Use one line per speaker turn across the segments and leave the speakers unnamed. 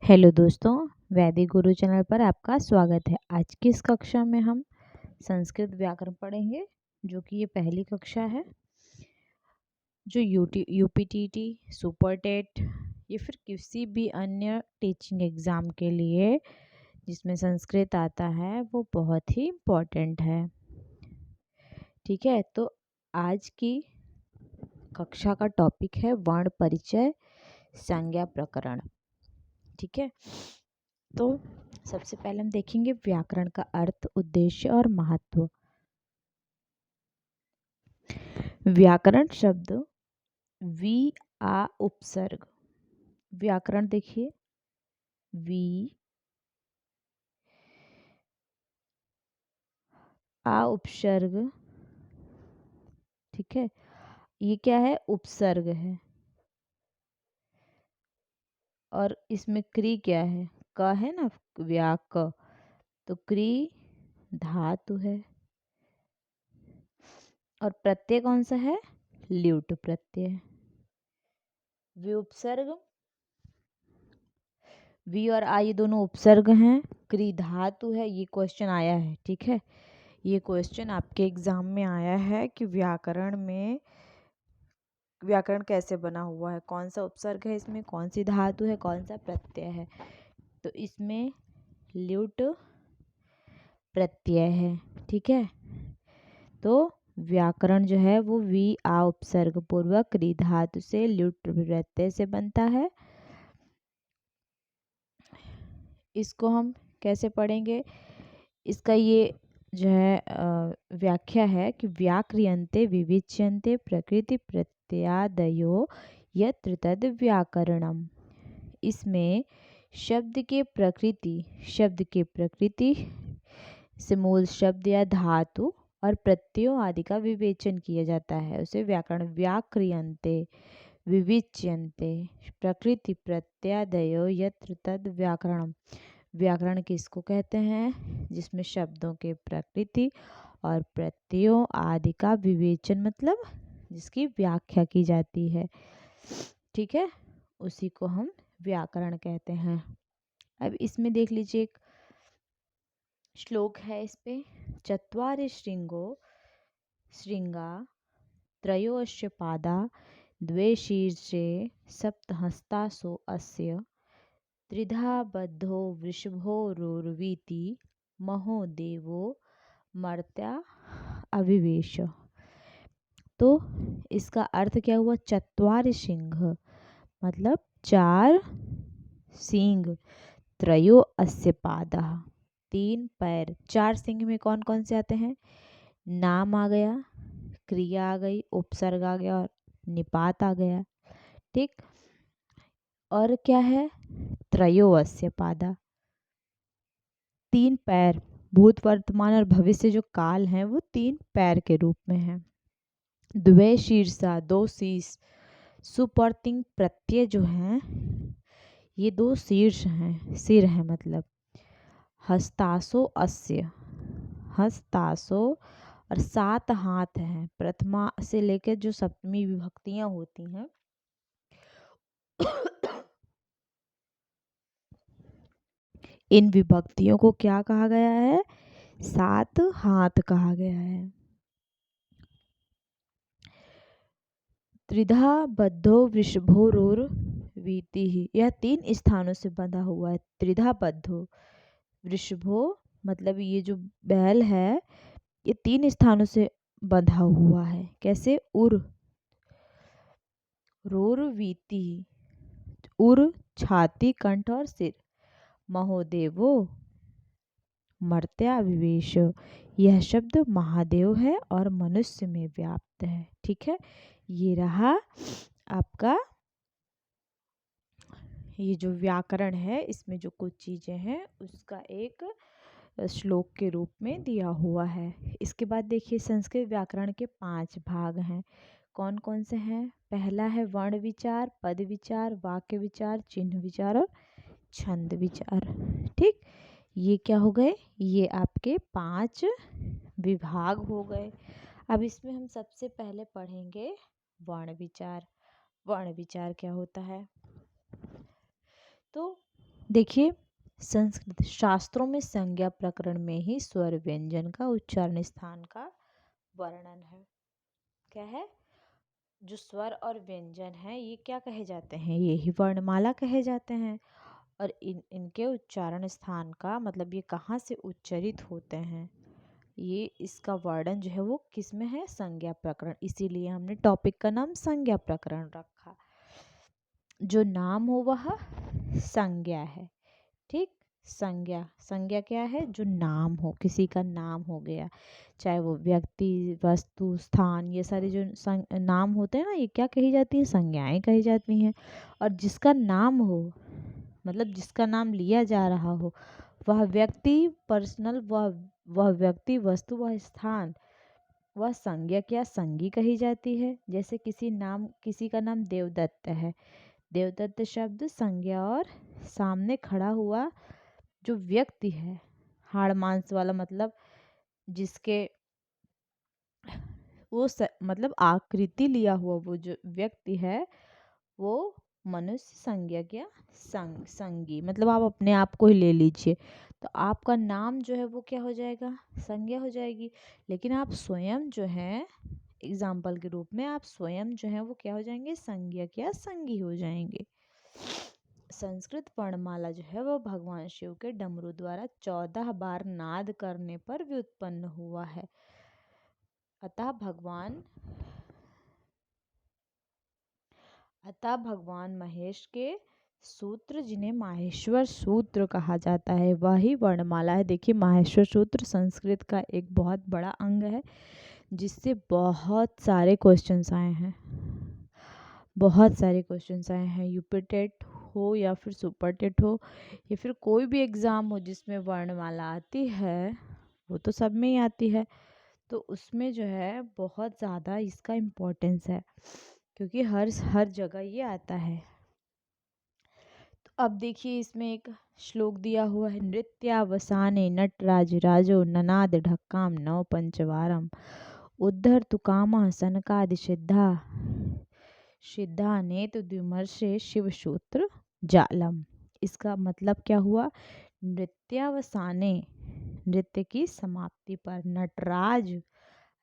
Hello दोस्तों, वैदिक गुरु channel पर आपका स्वागत है। आज की इस कक्षा में हम संस्कृत व्याकरण पढ़ेंगे, जो कि ये पहली कक्षा है जो यूपीटीटी, सुपर टेट या फिर किसी भी अन्य टीचिंग एग्ज़ाम के लिए जिसमें संस्कृत आता है वो बहुत ही इम्पोर्टेंट है। ठीक है, तो आज की कक्षा का टॉपिक है वर्ण परिचय संज्ञा प्रकरण। ठीक है, तो सबसे पहले हम देखेंगे व्याकरण का अर्थ, उद्देश्य और महत्व। व्याकरण शब्द वी आ उपसर्ग, व्याकरण देखिए वी आ उपसर्ग, ठीक है, ये क्या है? उपसर्ग है। और इसमें क्री क्या है? क है ना, व्याक, तो क्री धातु है। और प्रत्यय कौन सा है? Lewd Pratyaya. वी उपसर्ग, वी और आ ये दोनों उपसर्ग हैं। क्री धातु है। ये क्वेश्चन आया है, ठीक है, ये क्वेश्चन आपके एग्जाम में आया है कि व्याकरण कैसे बना हुआ है, कौन सा उपसर्ग है, इसमें कौन सी धातु है, कौन सा प्रत्यय है। तो इसमें ल्यूट प्रत्यय है। ठीक है, तो व्याकरण जो है वो वी आ उपसर्ग पूर्वक क्री धातु से ल्यूट प्रत्यय से बनता है। इसको हम कैसे पढ़ेंगे? इसका ये जो है व्याख्या है कि व्याक्रियन्ते विविच्यन्ते प्रकृति प्रत्यादयो यत्र तद व्याकरणम। इसमें शब्द के प्रकृति से मूल शब्द या धातु और प्रत्ययों आदि का विवेचन किया जाता है, उसे व्याकरण व्याक्रियन्ते विविच्यन्ते प्रकृति प्रत्यादयो यत्र तद व्याकरणम। व्याकरण किसको कहते हैं? जिसमें शब्दों के प्रकृति और प्रत्ययों आदि का विवेचन, मतलब जिसकी व्याख्या की जाती है, ठीक है, उसी को हम व्याकरण कहते हैं। अब इसमें देख लीजिए, एक श्लोक है इस पे, चत्वारि श्रृंगा त्रयोश्च पादा द्वे शीर्षे सप्तहस्तासो अस्य त्रिधा बद्धो वृषभोरुर्वीति महो देवो मर्त्या अविवेश। तो इसका अर्थ क्या हुआ? चत्वारि सिंह मतलब चार सींग, त्रयो अस्य पादः तीन पैर। चार सिंह में कौन कौन से आते हैं? नाम आ गया, क्रिया आ गई, उपसर्ग आ गया और निपात आ गया। ठीक, और क्या है? त्रयो अस्य पादा, तीन पैर। भूत वर्तमान और भविष्य जो काल हैं वो तीन पैर के रूप में है। द्वे शीर्षा, दो शीर्ष। सुप और तिंग प्रत्यय जो हैं ये दो शीर्ष हैं, सिर है मतलब। हस्तासो अस्य, हस्तासो, और सात हाथ हैं। प्रथमा से लेकर जो सप्तमी विभक्तियां होती हैं इन विभक्तियों को क्या कहा गया है? सात हाथ कहा गया है। त्रिधा बद्धो वृषभोरुर्वीति, यह तीन स्थानों से बंधा हुआ है। त्रिधा बद्धो, वृषभो मतलब ये जो बैल है ये तीन स्थानों से बंधा हुआ है। कैसे? उर, रोरवीति, उर छाती, कंठ और सिर। महोदेवो मर्त्या विवेश, यह शब्द महादेव है और मनुष्य में व्याप्त है। ठीक है, ये रहा आपका ये जो व्याकरण है, इसमें जो कुछ चीजें हैं उसका एक श्लोक के रूप में दिया हुआ है। इसके बाद देखिए, संस्कृत व्याकरण के 5 भाग हैं। कौन कौन से हैं? पहला है वर्ण विचार, पद विचार, वाक्य विचार, चिन्ह विचार और छंद विचार। ठीक, ये क्या हो गए? ये आपके 5 विभाग हो गए। अब इसमें हम सबसे पहले पढ़ेंगे वर्ण विचार। वर्ण विचार क्या होता है? तो देखिए, संस्कृत शास्त्रों में संज्ञा प्रकरण में ही स्वर व्यंजन का उच्चारण स्थान का वर्णन है। क्या है? जो स्वर और व्यंजन है ये क्या कहे जाते हैं? ये ही वर्णमाला कहे जाते हैं। और इनके उच्चारण स्थान का मतलब ये कहाँ से उच्चरित होते हैं, ये इसका वर्णन जो है वो किस में है? संज्ञा प्रकरण। इसीलिए हमने टॉपिक का नाम संज्ञा प्रकरण रखा। जो नाम हो वह संज्ञा है। ठीक, संज्ञा संज्ञा क्या है? जो नाम हो, किसी का नाम हो गया, चाहे वो व्यक्ति, वस्तु, स्थान, ये सारे जो नाम होते हैं ना, ये क्या कही जाती है? संज्ञाएं कही जाती हैं। और जिसका नाम हो मतलब जिसका नाम लिया जा रहा हो, वह व्यक्ति, पर्सनल, वह व्यक्ति, वस्तु, वह स्थान, वह संज्ञा क्या संज्ञी कही जाती है। जैसे किसी का नाम देवदत्त है। देवदत्त शब्द संज्ञा और सामने खड़ा हुआ जो व्यक्ति है, हाड़ मांस वाला, मतलब जिसके मतलब आकृति लिया हुआ वो जो व्यक्ति है, वो मनुष्य संज्ञा क्या संगी, मतलब आप अपने आप को ही ले लीजिए, तो आपका नाम जो है वो क्या हो जाएगा? संज्ञा हो जाएगी। लेकिन आप स्वयं जो है, एग्जाम्पल के रूप में आप स्वयं जो है वो क्या हो जाएंगे? संज्ञा क्या संगी हो जाएंगे। संस्कृत वर्णमाला जो है वो भगवान शिव के डमरू द्वारा 14 बार नाद करने पर व्युत्पन्न हुआ है। अतः भगवान महेश के सूत्र, जिन्हें माहेश्वर सूत्र कहा जाता है, वही वर्णमाला है। देखिए, माहेश्वर सूत्र संस्कृत का एक बहुत बड़ा अंग है, जिससे बहुत सारे क्वेश्चंस आए हैं। बहुत सारे क्वेश्चंस आए हैं, यूपी टेट हो या फिर सुपर टेट हो या फिर कोई भी एग्ज़ाम हो जिसमें वर्णमाला आती है, वो तो सब में ही आती है, तो उसमें जो है बहुत ज़्यादा इसका इम्पोर्टेंस है, क्योंकि हर जगह ये आता है। तो अब देखिए, इसमें एक श्लोक दिया हुआ है, नृत्यावसाने नटराज राजो ननाद ढक्काम नव पंचवारम उद्धर तु कामः सनकादि सिद्धा नेत द्विमर्षे शिवसूत्र जालम। इसका मतलब क्या हुआ? नृत्यावसाने, नृत्य की समाप्ति पर, नटराज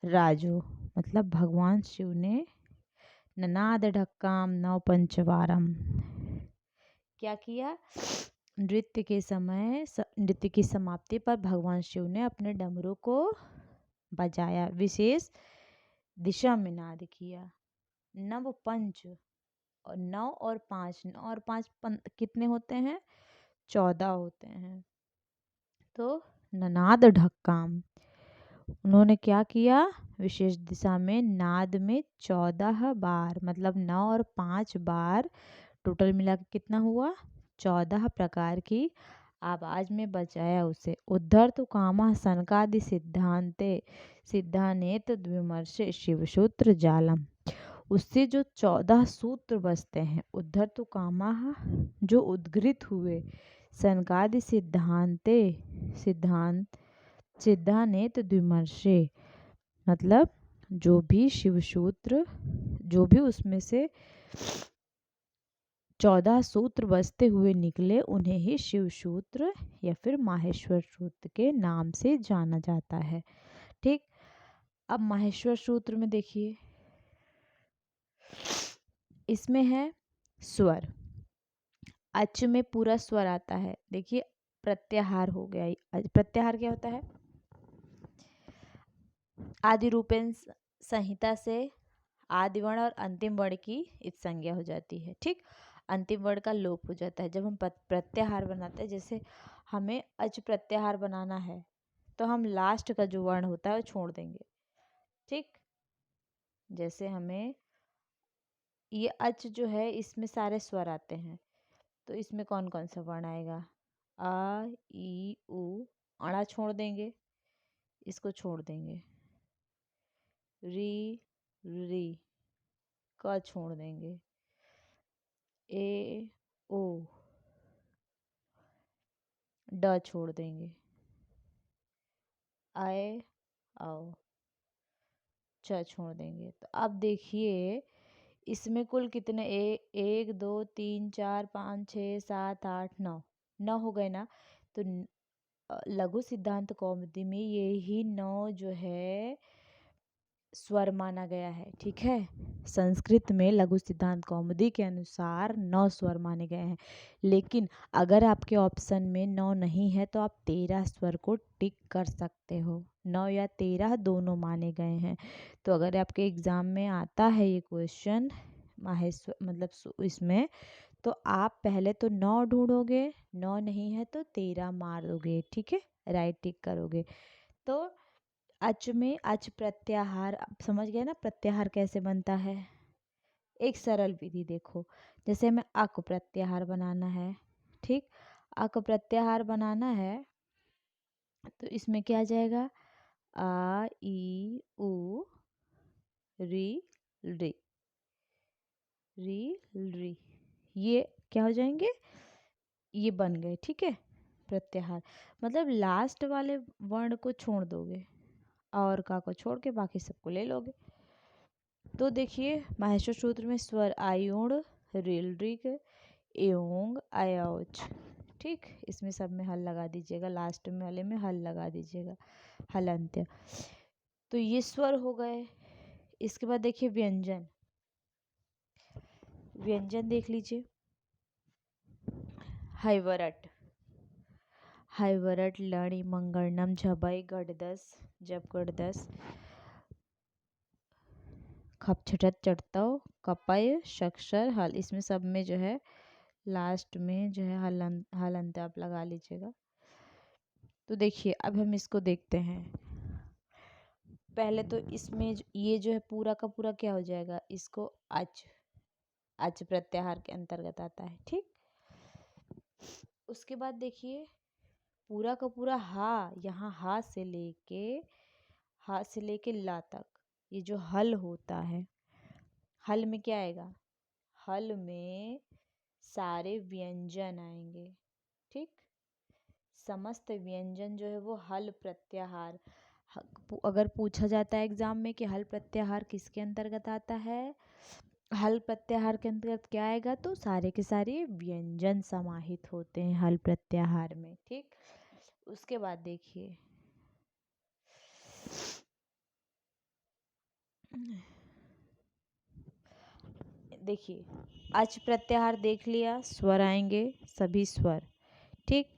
राजो मतलब भगवान शिव ने, ननाद ढक्काम नव पंचवारम, क्या किया? नृत्य की समाप्ति पर भगवान शिव ने अपने डमरू को बजाया, विशेष दिशा में नाद किया। नव पंच, और 9 और 5 कितने होते हैं? 14 होते हैं। तो ननाद ढक्काम, उन्होंने क्या किया? विशेष दिशा में नाद में 14 बार, मतलब 9 और 5 बार, टोटल मिला के कितना हुआ? 14 प्रकार की आवाज में बजाया उसे। उद्धर तो कामा सनकादि सिद्धानेत द्विमर्षे शिवसूत्र जालम, उससे जो 14 सूत्र बसते हैं, उद्धर तो कामाह, जो उद्गृत हुए, सनकादि सिद्धानेत द्विमर्षे, मतलब जो भी शिवसूत्र, जो भी उसमें से 14 सूत्र बसते हुए निकले, उन्हें ही शिवसूत्र या फिर माहेश्वर सूत्र के नाम से जाना जाता है। ठीक, अब माहेश्वर सूत्र में देखिए, इसमें है स्वर, अच में पूरा स्वर आता है। देखिए, प्रत्याहार हो गया। प्रत्याहार क्या होता है? आदि रूपेण संहिता से आदि वर्ण और अंतिम वर्ण की इत संज्ञा हो जाती है। ठीक, अंतिम वर्ण का लोप हो जाता है जब हम प्रत्याहार बनाते हैं। जैसे हमें अच प्रत्याहार बनाना है, तो हम लास्ट का जो वर्ण होता है वो छोड़ देंगे। ठीक, जैसे हमें ये अच जो है, इसमें सारे स्वर आते हैं, तो इसमें कौन कौन सा वर्ण आएगा? आ, ई, उ, अड़ा छोड़ देंगे, इसको छोड़ देंगे। री, री, क छोड़ देंगे। ए, ओ, ड छोड़ देंगे। आए, आओ, च छोड़ देंगे। तो अब देखिए, इसमें कुल कितने 1 2 3 4 5 6 7 8 9 नौ हो गए ना। तो लघु सिद्धांत कौमुदी में ये ही नौ जो है स्वर माना गया है। ठीक है, संस्कृत में लघु सिद्धांत कौमुदी के अनुसार 9 स्वर माने गए हैं। लेकिन अगर आपके ऑप्शन में 9 नहीं है तो आप 13 स्वर को टिक कर सकते हो। 9 या 13 दोनों माने गए हैं। तो अगर आपके एग्जाम में आता है ये क्वेश्चन माहेश्वर मतलब इसमें, तो आप पहले तो 9 ढूंढोगे, 9 नहीं है तो 13 मार दोगे। ठीक है, राइट टिक करोगे। तो अच में अच प्रत्याहार, अब समझ गए ना प्रत्याहार कैसे बनता है। एक सरल विधि देखो, जैसे हमें अक प्रत्याहार बनाना है। ठीक, अक प्रत्याहार बनाना है तो इसमें क्या आ जाएगा, आ ई उ री री री री, ये क्या हो जाएंगे, ये बन गए। ठीक है, प्रत्याहार मतलब लास्ट वाले वर्ण को छोड़ दोगे और का को छोड़ के बाकी सबको ले लोगे। तो देखिए माहेश्वर सूत्र में स्वर आयुण रिल रिग एओंग आयोच। ठीक, इसमें सब में हल लगा दीजिएगा, लास्ट में वाले में हल लगा दीजिएगा, हल अंत्य। तो ये स्वर हो गए। इसके बाद देखिए व्यंजन, व्यंजन देख लीजिए। हैवरट, हैवरट लड़ी मंगलम झबई गढ़दस जब गढ़दस खपछटत चढ़तव कपय शक्षर हल, इसमें सब में जो है लास्ट में जो है हल अंत आप लगा लीजिएगा। तो देखिए अब हम इसको देखते हैं। पहले तो इसमें ये जो है पूरा का पूरा क्या हो जाएगा, इसको अच, अच प्रत्याहार के अंतर्गत आता है। ठीक, उसके बाद देखिए पूरा का पूरा हा, यहाँ हा से लेके ला तक ये जो हल होता है, हल में क्या आएगा, हल में सारे व्यंजन आएंगे। ठीक, समस्त व्यंजन जो है वो हल प्रत्याहार, अगर पूछा जाता है एग्जाम में कि हल प्रत्याहार किसके अंतर्गत आता है, हल प्रत्याहार के अंतर्गत क्या आएगा, तो सारे के सारे व्यंजन समाहित होते हैं हल प्रत्याहार में। ठीक, उसके बाद देखिए देखिए अच प्रत्याहार देख लिया, स्वर आएंगे सभी स्वर। ठीक,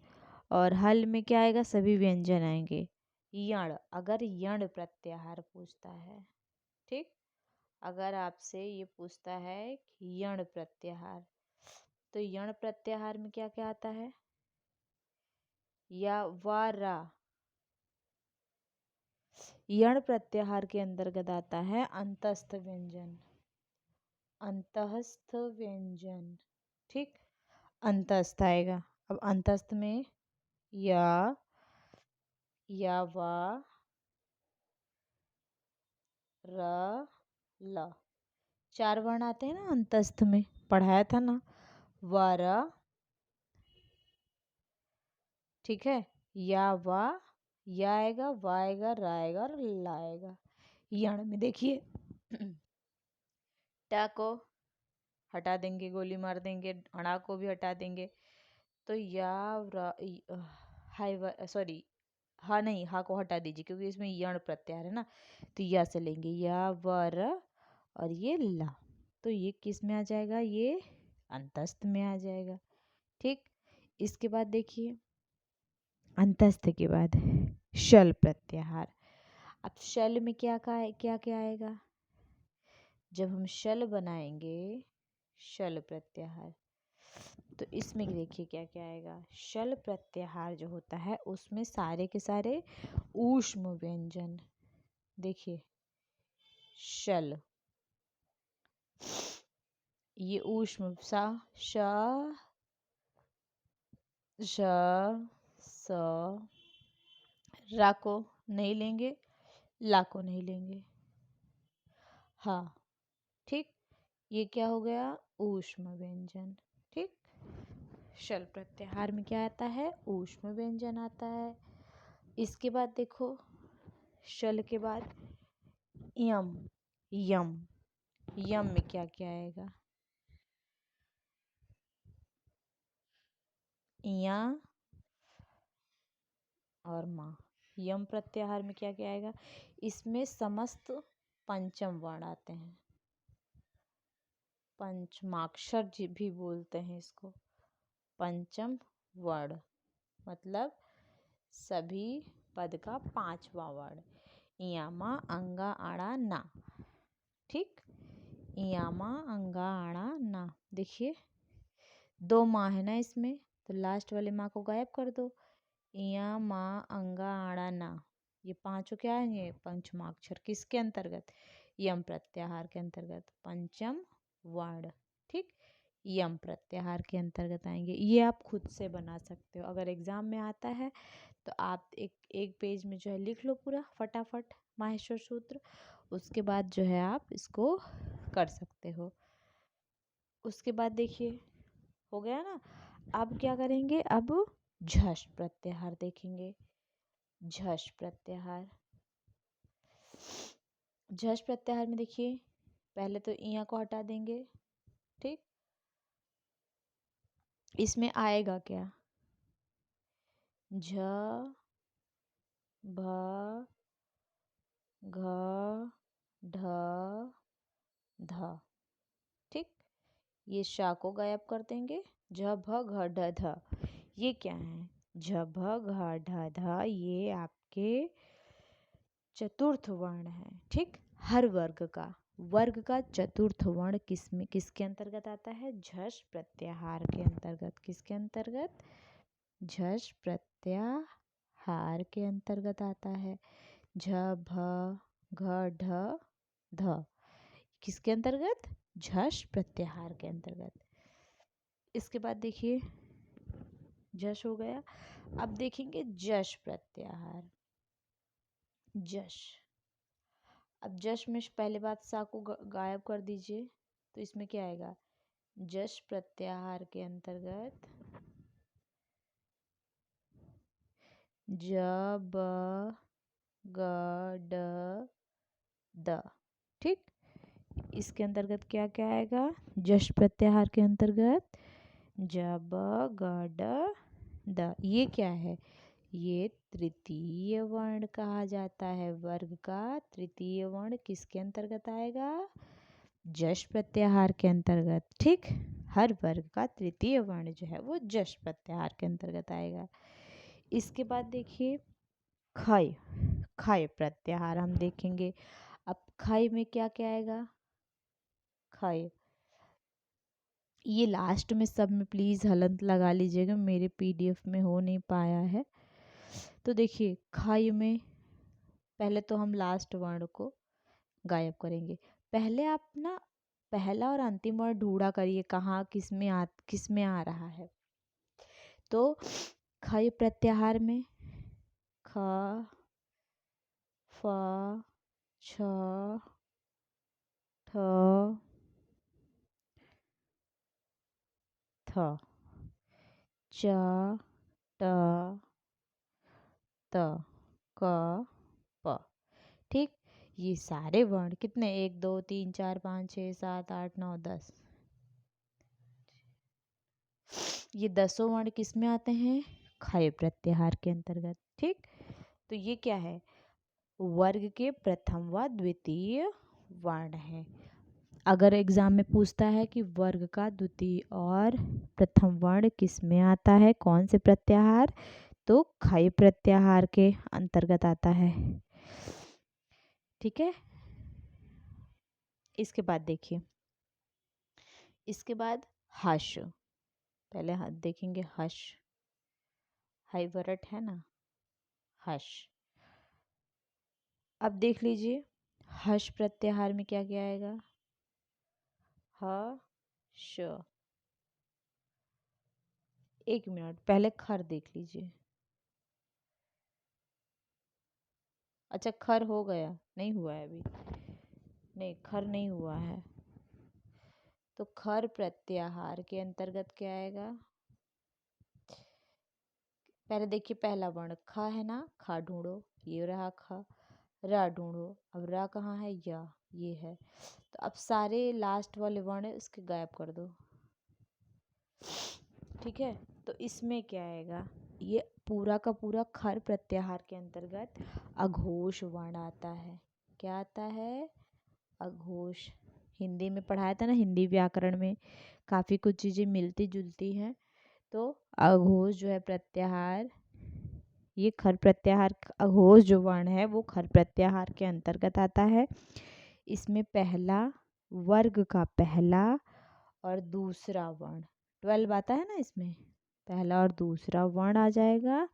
और हल में क्या आएगा, सभी व्यंजन आएंगे। यण, अगर यण प्रत्याहार पूछता है, ठीक, अगर आपसे ये पूछता है कि यण प्रत्याहार, तो यण प्रत्याहार में क्या क्या आता है, या वा रा, यण प्रत्याहार के अंतर्गत आता है अंतस्थ व्यंजन, अंतस्थ व्यंजन। ठीक, अंतस्थ आएगा। अब अंतस्थ में या वा र ल, 4 वर्ण आते हैं ना अंतस्थ में, पढ़ाया था ना, वर, ठीक है, या वा, या आएगा, वा आएगा, रा आएगा और ला आएगा। यण में देखिए टा को हटा देंगे, गोली मार देंगे, अणा को भी हटा देंगे, तो या हाई सॉरी हा नहीं, हा को हटा दीजिए क्योंकि इसमें यण प्रत्याहार है ना, तो या से लेंगे या वर और ये ला, तो ये किस में आ जाएगा, ये अंतस्थ में आ जाएगा। ठीक, इसके बाद देखिए अंतस्थ के बाद शल प्रत्याहार। अब शल में क्या क्या आएगा, जब हम शल बनाएंगे शल प्रत्याहार, तो इसमें देखिए क्या क्या आएगा, शल प्रत्याहार जो होता है उसमें सारे के सारे ऊष्म व्यंजन। देखिए शल, ये ऊष्म सा श श स, रा को नहीं लेंगे, ला को नहीं लेंगे, हाँ। ठीक, ये क्या हो गया, ऊष्म व्यंजन। ठीक, शल प्रत्याहार में क्या आता है, ऊष्म व्यंजन आता है। इसके बाद देखो शल के बाद यम, यम, यम में क्या क्या आएगा, इया और माँ। यम प्रत्याहार में क्या क्या आएगा? इसमें समस्त पंचम वर्ण आते हैं, पंचमाक्षर भी बोलते हैं इसको। पंचम वर्ण मतलब सभी पद का पांचवा वर्ण। इयामा अंगा आड़ा ना। ठीक, इयामा अंगा आड़ा ना। देखिए 2 माँ है ना इसमें, तो लास्ट वाले माँ को गायब कर दो। इया माँ अंगा आड़ा ना, ये पांचों क्या आएंगे? पंचमाक्षर। किसके अंतर्गत? यम प्रत्याहार के अंतर्गत, पंचम वर्ण। ठीक, यम प्रत्याहार के अंतर्गत आएंगे। ये आप खुद से बना सकते हो, अगर एग्जाम में आता है तो आप एक पेज में जो है लिख लो पूरा फटाफट माहेश्वर सूत्र, उसके बाद जो है आप इसको कर सकते हो। उसके बाद देखिए हो गया ना। अब क्या करेंगे? अब झष प्रत्याहार देखेंगे। झष प्रत्याहार, झष प्रत्याहार में देखिए पहले तो इया को हटा देंगे। ठीक, इसमें आएगा क्या? झ भ घ ढ ध। ठीक, ये शा को गायब कर देंगे। झ भ घ ढ ध, ये क्या है? झ भ घ ढ ध, ये आपके चतुर्थ वर्ण है। ठीक, हर वर्ग का चतुर्थ वर्ण किसके अंतर्गत आता है? झष प्रत्याहार के अंतर्गत। किसके अंतर्गत? झष प्रत्याहार के अंतर्गत आता है। झ भ घ ढ ध किसके अंतर्गत? झष प्रत्याहार के अंतर्गत। इसके बाद देखिए झष हो गया। अब देखेंगे जश प्रत्याहार। जश, अब जश में पहले बात सा को गायब कर दीजिए, तो इसमें क्या आएगा? जश प्रत्याहार के अंतर्गत ज ब ग ड द। ठीक, इसके अंतर्गत क्या क्या आएगा? जश प्रत्याहार के अंतर्गत ज ब ग ड द। ये क्या है? ये तृतीय वर्ण कहा जाता है। वर्ग का तृतीय वर्ण किसके अंतर्गत आएगा? जश प्रत्याहार के अंतर्गत। ठीक, हर वर्ग का तृतीय वर्ण जो है वो जश प्रत्याहार के अंतर्गत आएगा। इसके बाद देखिए खय, खय प्रत्याहार हम देखेंगे। अब खय में क्या क्या आएगा? खय, ये लास्ट में सब में प्लीज हलंत लगा लीजिएगा, मेरे पीडीएफ में हो नहीं पाया है। तो देखिए खय में पहले तो हम लास्ट वर्ण को गायब करेंगे। पहले आप ना पहला और अंतिम वर्ण ढूंढा करिए कहाँ किस में आ रहा है। तो खय प्रत्याहार में ख फ छ ठ थ च ट त क प। ठीक, ये सारे वर्ण कितने? 1 2 3 4 5 6 7 8 9 10, ये 10 वर्ण किस में आते हैं? खय प्रत्याहार के अंतर्गत। ठीक, तो ये क्या है? वर्ग के प्रथम व द्वितीय वर्ण है। अगर एग्जाम में पूछता है कि वर्ग का द्वितीय और प्रथम वर्ण किस में आता है, कौन से प्रत्याहार, तो खय प्रत्याहार के अंतर्गत आता है। ठीक है, इसके बाद देखिए, इसके बाद हश। पहले देखेंगे हश, हाइवरट है ना, हश। अब देख लीजिए हश प्रत्याहार में क्या क्या आएगा? ह श। एक मिनट, पहले खर देख लीजिए। अच्छा खर हो गया? नहीं हुआ है अभी, नहीं खर नहीं हुआ है। तो खर प्रत्याहार के अंतर्गत क्या आएगा? पहले देखिए पहला वर्ण ख है ना, खा ढूंढो, ये रहा ख। रा ढूंढो, अब रा कहाँ है? या, ये है। तो अब सारे लास्ट वाले वर्ण इसके गायब कर दो। ठीक है, तो इसमें क्या आएगा, ये पूरा का पूरा खर प्रत्याहार के अंतर्गत अघोष वर्ण आता है। क्या आता है? अघोष। हिंदी में पढ़ाया था ना, हिंदी व्याकरण में काफ़ी कुछ चीज़ें मिलती जुलती हैं। तो अघोष जो है प्रत्याहार, ये खर प्रत्याहार, अघोष जो वर्ण है वो खर प्रत्याहार के अंतर्गत आता है। इसमें पहला, वर्ग का पहला और दूसरा वर्ण, 12 आता है ना इसमें, पहला और दूसरा वर्ण आ जाएगा।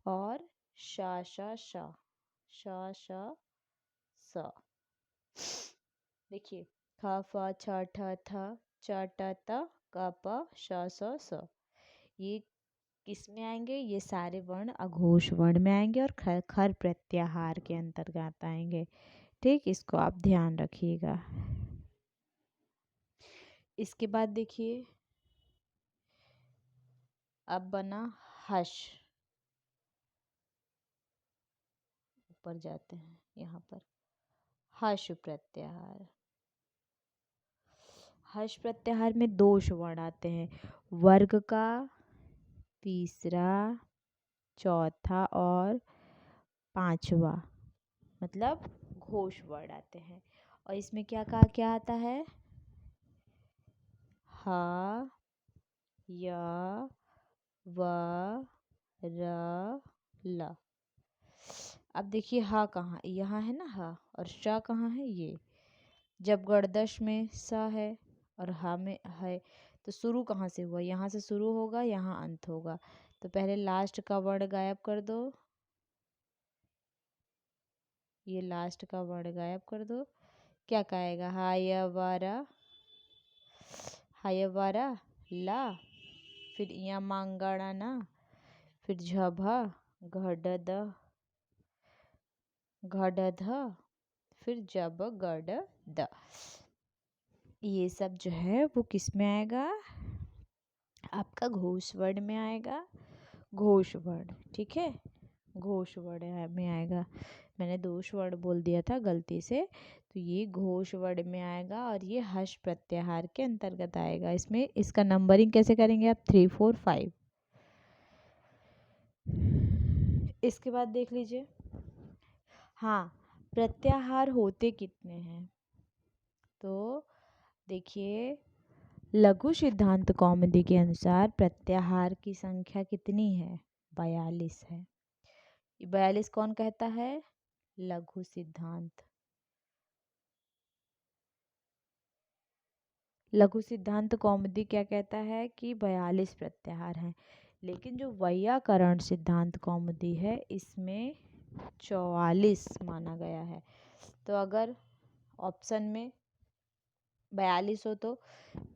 और शा शा शा, शा शा स। देखिए, ख फ छ ठ थ च ट त क प श स स, ये किस में आएंगे? ये सारे वर्ण अघोष वर्ण में आएंगे और खर प्रत्याहार के अंतर्गत आएंगे। ठीक, इसको आप ध्यान रखिएगा। इसके बाद देखिए, अब बना हश। ऊपर जाते हैं, यहाँ पर हश प्रत्याहार। हश प्रत्याहार में दोष वर्ण आते हैं, वर्ग का तीसरा, चौथा और पांचवा, मतलब घोष वर्ण आते हैं। और इसमें क्या क्या आता है? ह, य, व, र, ल। अब देखिए ह कहाँ, यहाँ है ना ह, और श कहाँ है? ये। जब गर्दश में स है और ह में है, तो शुरू कहाँ से हुआ? यहाँ से शुरू होगा, यहाँ अंत होगा। तो पहले लास्ट का वर्ण गायब कर दो, ये लास्ट का वर्ण गायब कर दो। क्या कहेगा? हाय वारा, हाय वारा ला, फिर या मांगाड़ा ना, फिर झभा घड ध, फिर जब गड द। ये सब जो है वो किस में आएगा? आपका घोष वर्ण में आएगा, घोष वर्ण। ठीक है, घोष वर्ण में आएगा। मैंने दोष वर्ण बोल दिया था गलती से, तो ये घोष वर्ण में आएगा और ये हश प्रत्याहार के अंतर्गत आएगा। इसमें इसका नंबरिंग कैसे करेंगे आप? 3, 4, 5। इसके बाद देख लीजिए, हाँ, प्रत्याहार होते कितने हैं? तो देखिए, लघु सिद्धांत कौमुदी के अनुसार प्रत्याहार की संख्या कितनी है? 42 है। 42 कौन कहता है? लघु सिद्धांत। लघु सिद्धांत कौमुदी क्या कहता है कि 42 प्रत्याहार हैं, लेकिन जो वैयाकरण सिद्धांत कौमुदी है इसमें 44 माना गया है। तो अगर ऑप्शन में 42 हो तो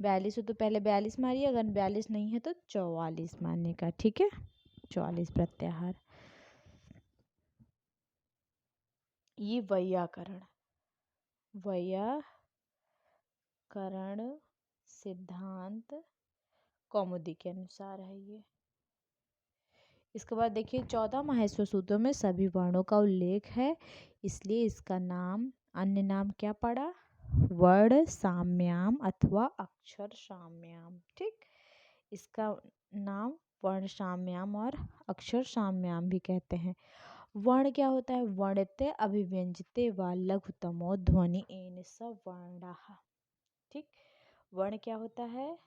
42 हो तो पहले 42 मारिए, अगर 42 नहीं है तो 44 मानने का। ठीक है, 44 प्रत्याहार। ये वैयाकरण सिद्धांत कौमुदी के अनुसार है ये। इसके बाद देखिए, 14 माहेश्वर सूत्रों में सभी वर्णों का उल्लेख है, इसलिए इसका नाम, अन्य नाम क्या पड़ा? वर्ण साम्याम अथवा अक्षर साम्याम। ठीक, इसका नाम वर्ण साम्याम और अक्षर साम्याम भी कहते हैं। वर्ण क्या होता है? वर्णते अभिव्यंजते व लघुतमो ध्वनि एन स वर्णः। ठीक, वर्ण क्या होता है?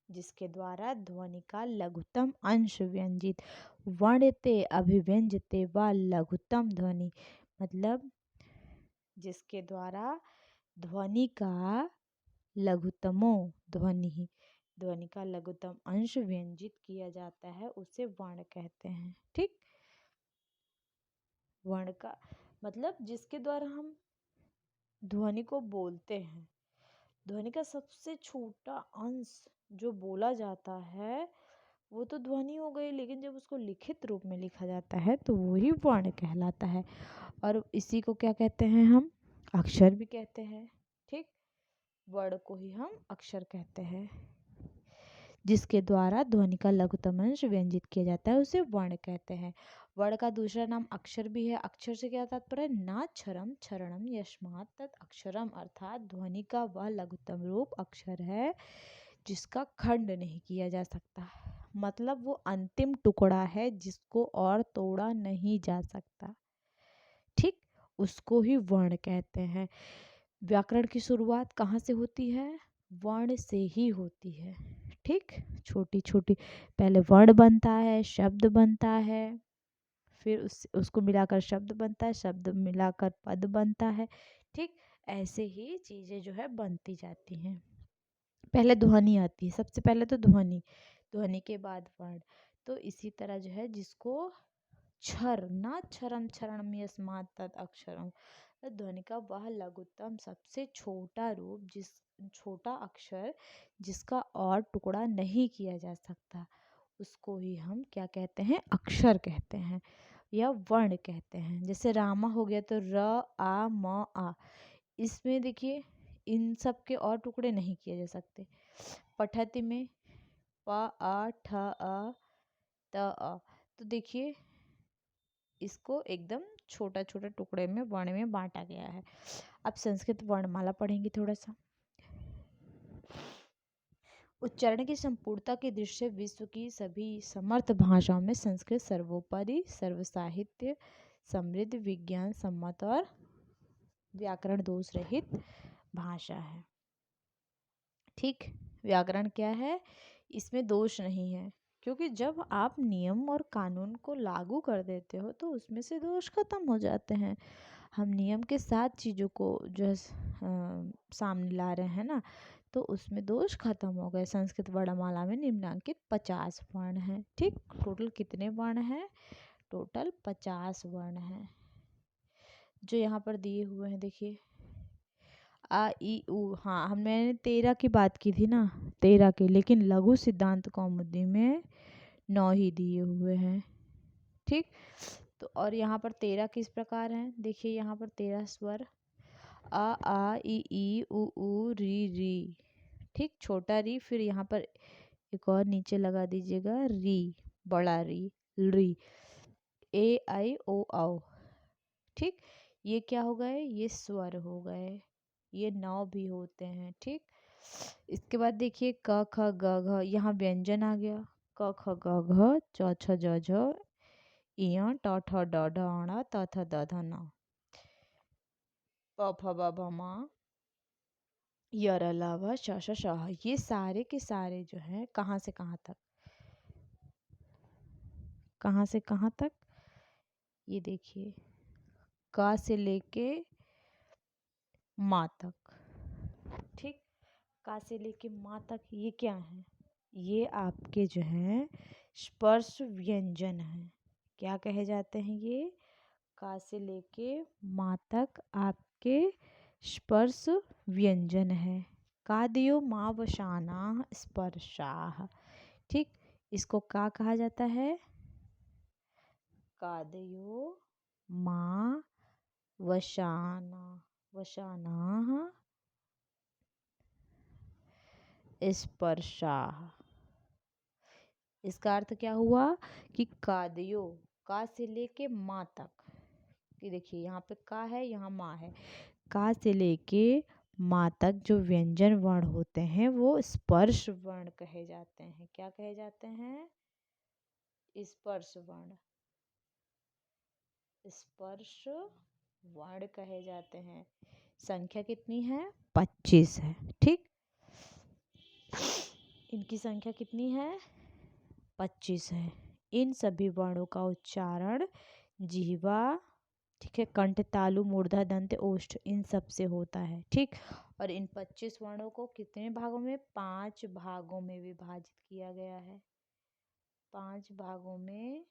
जिसके द्वारा ध्वनि का लघुतम अंश व्यंजित। वर्णते अभिव्यंजते व लघुतम ध्वनि, मतलब जिसके द्वारा ध्वनि का लघुतमो ध्वनि, ध्वनि का लघुतम अंश व्यंजित किया जाता है, उसे वर्ण कहते हैं। ठीक, वर्ण का मतलब जिसके द्वारा हम ध्वनि को बोलते हैं, ध्वनि का सबसे छोटा अंश जो बोला जाता है वो तो ध्वनि हो गई, लेकिन जब उसको लिखित रूप में लिखा जाता है तो वही वर्ण कहलाता है। और इसी को क्या कहते हैं हम? अक्षर भी कहते हैं। ठीक, वर्ण को ही हम अक्षर कहते हैं। जिसके द्वारा ध्वनि का लघुतम अंश व्यंजित किया जाता है उसे वर्ण कहते हैं। वर्ण का दूसरा नाम अक्षर भी है। अक्षर से क्या तात्पर्य? नाक्षरम क्षरणम यस्मात् तत् अक्षरम, अर्थात ध्वनि का वह लघुतम रूप अक्षर है जिसका खंड नहीं किया जा सकता। मतलब वो अंतिम टुकड़ा है जिसको और तोड़ा नहीं जा सकता। ठीक, उसको ही वर्ण कहते हैं। व्याकरण की शुरुआत कहाँ से होती है? वर्ण से ही होती है। ठीक, छोटी छोटी पहले वर्ण बनता है, शब्द बनता है, फिर उसको मिलाकर शब्द बनता है, शब्द मिलाकर पद बनता है। ठीक, ऐसे ही चीजें जो है बनती जाती हैं। पहले ध्वनि आती है, सबसे पहले तो ध्वनि, ध्वनि के बाद वर्ण। तो इसी तरह जो है जिसको क्षर न क्षरम क्षरणम यस्मात् तत् अक्षरम, ध्वनि का वह लघुत्तम सबसे छोटा रूप, जिस छोटा अक्षर जिसका और टुकड़ा नहीं किया जा सकता, उसको ही हम क्या कहते हैं? अक्षर कहते हैं या वर्ण कहते हैं। जैसे रामा हो गया तो र आ म आ, इसमें देखिए इन सब के और टुकड़े नहीं किए जा सकते। पठति में प आ ठ आ त आ, तो देखिए इसको एकदम छोटा छोटा टुकड़े में वर्ण में बांटा गया है। अब संस्कृत वर्णमाला पढ़ेंगे थोड़ा सा। उच्चारण की संपूर्णता की दृष्टि से विश्व की सभी समर्थ भाषाओं में संस्कृत सर्वोपरि, सर्वसाहित्य समृद्ध, विज्ञान सम्मत और व्याकरण दोष रहित भाषा है। ठीक, व्याकरण क्या है? इसमें दोष नहीं है, क्योंकि जब आप नियम और कानून को लागू कर देते हो तो उसमें से दोष खत्म हो जाते हैं। हम नियम के साथ चीज़ों को जो है सामने ला रहे हैं ना, तो उसमें दोष खत्म हो गए। संस्कृत वर्णमाला में निम्नांकित 50 वर्ण हैं। ठीक, टोटल कितने वर्ण हैं? टोटल 50 वर्ण हैं जो यहाँ पर दिए हुए हैं। देखिए आ ई उ, हाँ मैंने 13 की बात की थी ना, 13 के, लेकिन लघु सिद्धांत कौमुदी में 9 ही दिए हुए हैं। ठीक, तो और यहाँ पर 13 किस प्रकार हैं? देखिए यहाँ पर 13 स्वर आ ई उ री री। ठीक, छोटा री, फिर यहाँ पर एक और नीचे लगा दीजिएगा री, बड़ा री ए आई ओ औ। ठीक, ये क्या हो गए? ये स्वर हो गए, ये 9 भी होते हैं। ठीक, इसके बाद देखिए क ख ग घ, यहाँ व्यंजन आ गया। क ख ग घ च छ ज झ इय ट ठ ड ढ ण त थ द ध न प फ ब भ म य र ल व श श श। ये सारे के सारे जो हैं कहाँ से कहाँ तक? कहाँ से कहाँ तक? ये देखिए क से लेके माँ तक। ठीक, का से लेके माँ तक ये क्या है? ये आपके जो है स्पर्श व्यंजन है। क्या कहे जाते हैं ये? का से लेके माँ तक आपके स्पर्श व्यंजन है। कादयो माँ वशाना स्पर्शाह। ठीक, इसको का कहा जाता है? कादयो माँ वशाना वशाना स्पर्शाह। इसका अर्थ क्या हुआ कि कादयो, का से लेके माँ तक, कि देखिए यहाँ पे का है, यहाँ माँ है, का से लेके माँ तक जो व्यंजन वर्ण होते हैं वो स्पर्श वर्ण कहे जाते हैं। क्या कहे जाते हैं? स्पर्श वर्ण, स्पर्श वर्ण कहे जाते हैं। संख्या कितनी है? 25 है। ठीक, इनकी संख्या कितनी है? 25 है। इन सभी वर्णों का उच्चारण जिह्वा, ठीक है, कंठ, तालु, मूर्धा, दंत, ओष्ठ, इन सब से होता है। ठीक, और इन 25 वर्णों को कितने भागों में? 5 भागों में विभाजित किया गया है। 5 भागों में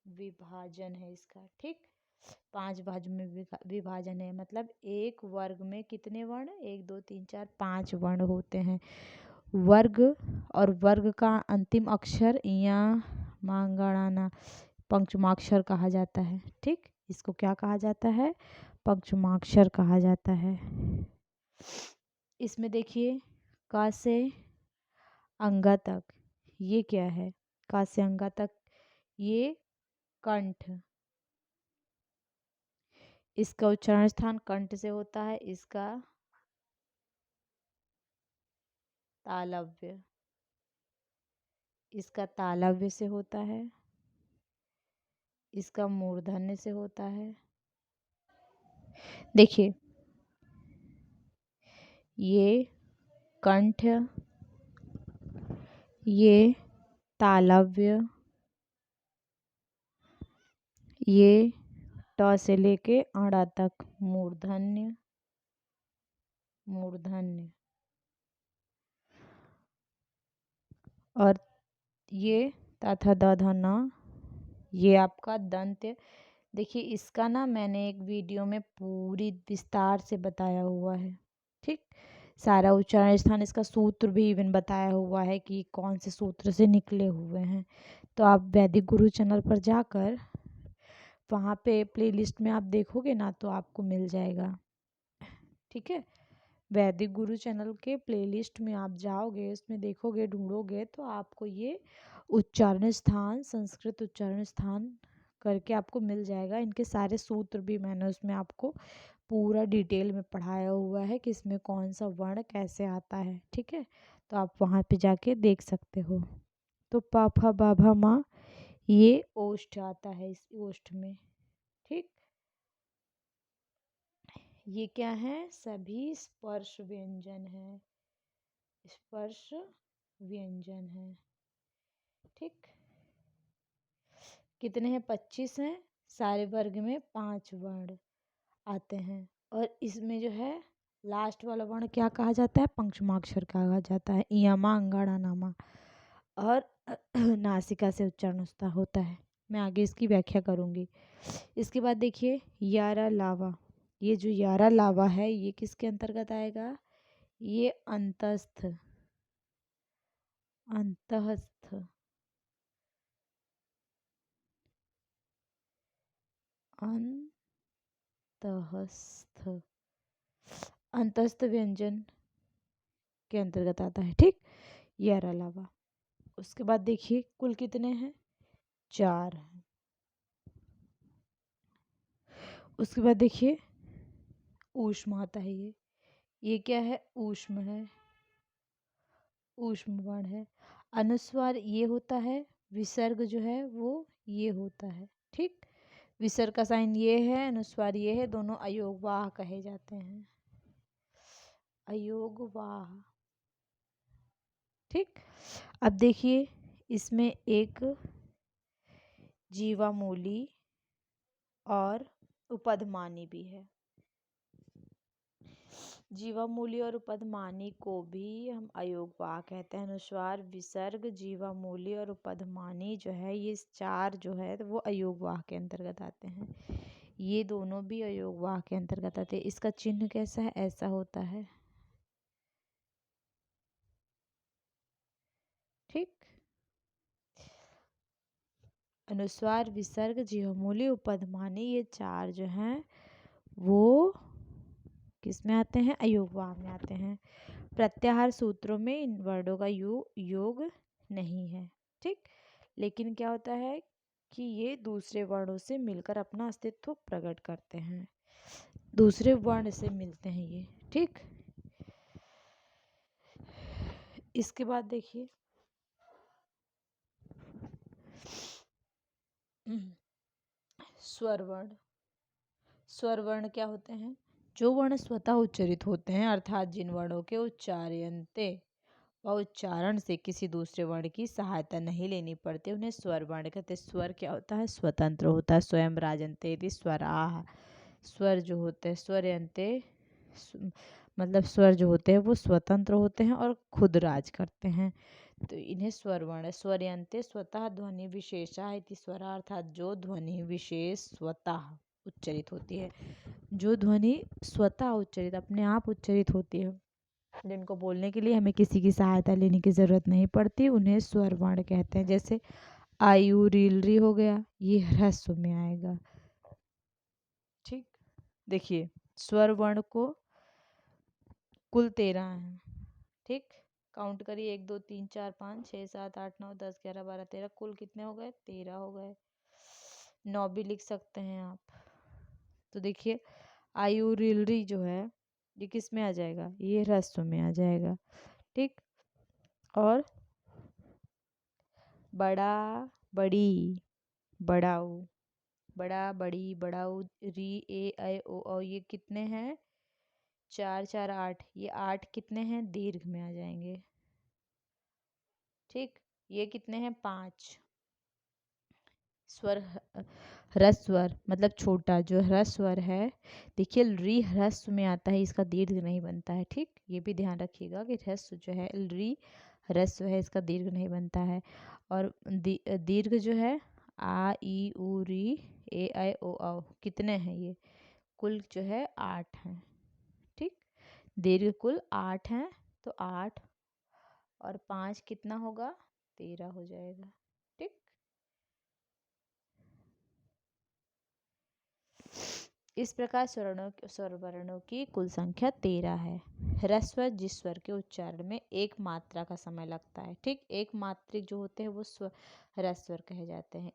विभाजन है इसका। ठीक, 5 भागों में विभाजन है, मतलब एक वर्ग में कितने वर्ण? 1 2 3 4 5 वर्ण होते हैं। वर्ग और वर्ग का अंतिम अक्षर या मांगणाना पंचमाक्षर कहा जाता है। ठीक, इसको क्या कहा जाता है? पंचमाक्षर कहा जाता है। इसमें देखिए का से अंगा तक, ये क्या है? का से अंगा तक, ये कंठ, इसका उच्चारण स्थान कंठ से होता है। इसका तालव्य, इसका तालव्य से होता है, इसका मूर्धन्य से होता है। देखिए ये कंठ, ये तालव्य, ये ट से लेके अड़ा तक मूर्धन्य, मूर्धन्य, और ये तथा दधना, ये आपका दंत्य। देखिए इसका ना मैंने एक वीडियो में पूरी विस्तार से बताया हुआ है, ठीक। सारा उच्चारण स्थान, इसका सूत्र भी इवन बताया हुआ है कि कौन से सूत्र से निकले हुए हैं। तो आप वैदिक गुरु चैनल पर जाकर वहाँ पे प्लेलिस्ट में आप देखोगे ना तो आपको मिल जाएगा, ठीक है। वैदिक गुरु चैनल के प्लेलिस्ट में आप जाओगे, उसमें देखोगे, ढूंढोगे तो आपको ये उच्चारण स्थान, संस्कृत उच्चारण स्थान करके आपको मिल जाएगा। इनके सारे सूत्र भी मैंने उसमें आपको पूरा डिटेल में पढ़ाया हुआ है कि इसमें कौन सा वर्ण कैसे आता है, ठीक है। तो आप वहाँ पे जाके देख सकते हो। तो प फ ब भ म ये ओष्ठ आता है, इस ओष्ठ में, ठीक। ये क्या है, सभी स्पर्श व्यंजन है, स्पर्श व्यंजन है, ठीक। कितने हैं, 25 हैं। सारे वर्ग में 5 वर्ण आते हैं। और इसमें जो है लास्ट वाला वर्ण क्या कहा जाता है, पंचमाक्षर कहा जाता है, यमा अंगाड़ा नामा। और नासिका से उच्चारण होता है। मैं आगे इसकी व्याख्या करूंगी। इसके बाद देखिए यारा लावा, ये जो यारा लावा है ये किसके अंतर्गत आएगा, ये अंतस्थ, अंतस्थ, अंतस्थ, अंतस्थ व्यंजन के अंतर्गत आता है, ठीक। यार अलावा उसके बाद देखिए कुल कितने हैं, 4 हैं। उसके बाद देखिए ऊष्म आता है, ये क्या है, ऊष्म है, ऊष्म वर्ण है। अनुस्वार ये होता है, विसर्ग जो है वो ये होता है, ठीक। विसर्ग का साइन ये है, अनुस्वार ये है, दोनों अयोगवाह कहे जाते हैं, अयोगवाह, ठीक। अब देखिए इसमें एक जीवामूली और उपधमानी भी है। जीवामूली और उपधमानी को भी हम अयोगवाह कहते हैं। अनुस्वार, विसर्ग, जीवामूली और उपधमानी जो है ये 4 जो है तो वो अयोगवाह के अंतर्गत आते हैं। ये दोनों भी अयोगवाह के अंतर्गत आते हैं। इसका चिन्ह कैसा है, ऐसा होता है, ठीक। अनुस्वार, विसर्ग, जीवामूली, उपधमानी ये 4 जो हैं वो किस में आते हैं, अयोगवाह में आते हैं। प्रत्याहार सूत्रों में इन वर्णों का योग नहीं है, ठीक। लेकिन क्या होता है कि ये दूसरे वर्णों से मिलकर अपना अस्तित्व प्रकट करते हैं, दूसरे वर्ण से मिलते हैं ये, ठीक। इसके बाद देखिए स्वर वर्ण। स्वर वर्ण क्या होते हैं, जो वर्ण स्वतः उच्चरित होते हैं, अर्थात जिन वर्णों के उच्चार्यन्ते व उच्चारण से किसी दूसरे वर्ण की सहायता नहीं लेनी पड़ती, उन्हें स्वर वर्ण कहते हैं। स्वर क्या होता है, स्वतंत्र होता है, स्वयं राजन्ते यदि स्वराः। स्वर जो होते हैं स्वरयन्ते, मतलब स्वर जो होते हैं वो स्वतंत्र होते हैं और खुद राज करते हैं, तो इन्हें स्वर वर्ण। स्वरयन्ते स्वतः ध्वनि विशेषा इति स्वरा, अर्थात जो ध्वनि विशेष स्वतः उच्चरित होती है, जो ध्वनि स्वतः उच्चरित अपने आप उच्चरित होती है, जिनको बोलने के लिए हमें किसी की सहायता लेने की ज़रूरत नहीं पड़ती, उन्हें स्वर वर्ण कहते हैं। जैसे आयु रीलरी हो गया, ये ह्रस्व में आएगा, ठीक। देखिए स्वर वर्ण को कुल 13 हैं, ठीक। काउंट करिए, 1 2 3 4 5 6 7 8 9 10 11 12 13, कुल कितने हो गए, 13 हो गए। 9 भी लिख सकते हैं आप। तो देखिए आयु रीलरी जो है ये किस में आ जाएगा, ये ह्रस्व में आ जाएगा, ठीक। और बड़ा, बड़ी, बड़ाऊ, बड़ा, बड़ी, बड़ाऊ, री, ए, ऐ, ओ, औ, ये कितने हैं? 4 4 8। ये 8 कितने हैं? दीर्घ में आ जाएंगे। ठीक, ये कितने हैं? 5। स्वर ह्रस्वर मतलब छोटा, जो ह्रस्वर है, देखिए री ह्रस्व में आता है, इसका दीर्घ नहीं बनता है। ठीक, ये भी ध्यान रखिएगा कि ह्रस्व जो है, री ह्रस्व है, इसका दीर्घ नहीं बनता है। और दीर्घ जो है, आ, ई, उ, री, ए, ऐ, ओ, औ, कितने हैं? ये कुल जो है 8 हैं। ठीक, दीर्घ कुल 8 हैं, तो 8 और 5 कितना होगा? 13 हो जाएगा। ठीक, इस प्रकार स्वरवर्णों की कुल संख्या 13 है। ह्रस्व जिस स्वर के उच्चारण में एक मात्रा का समय लगता है, ठीक, एक मात्रिक जो होते हैं वो ह्रस्व कहे जाते हैं।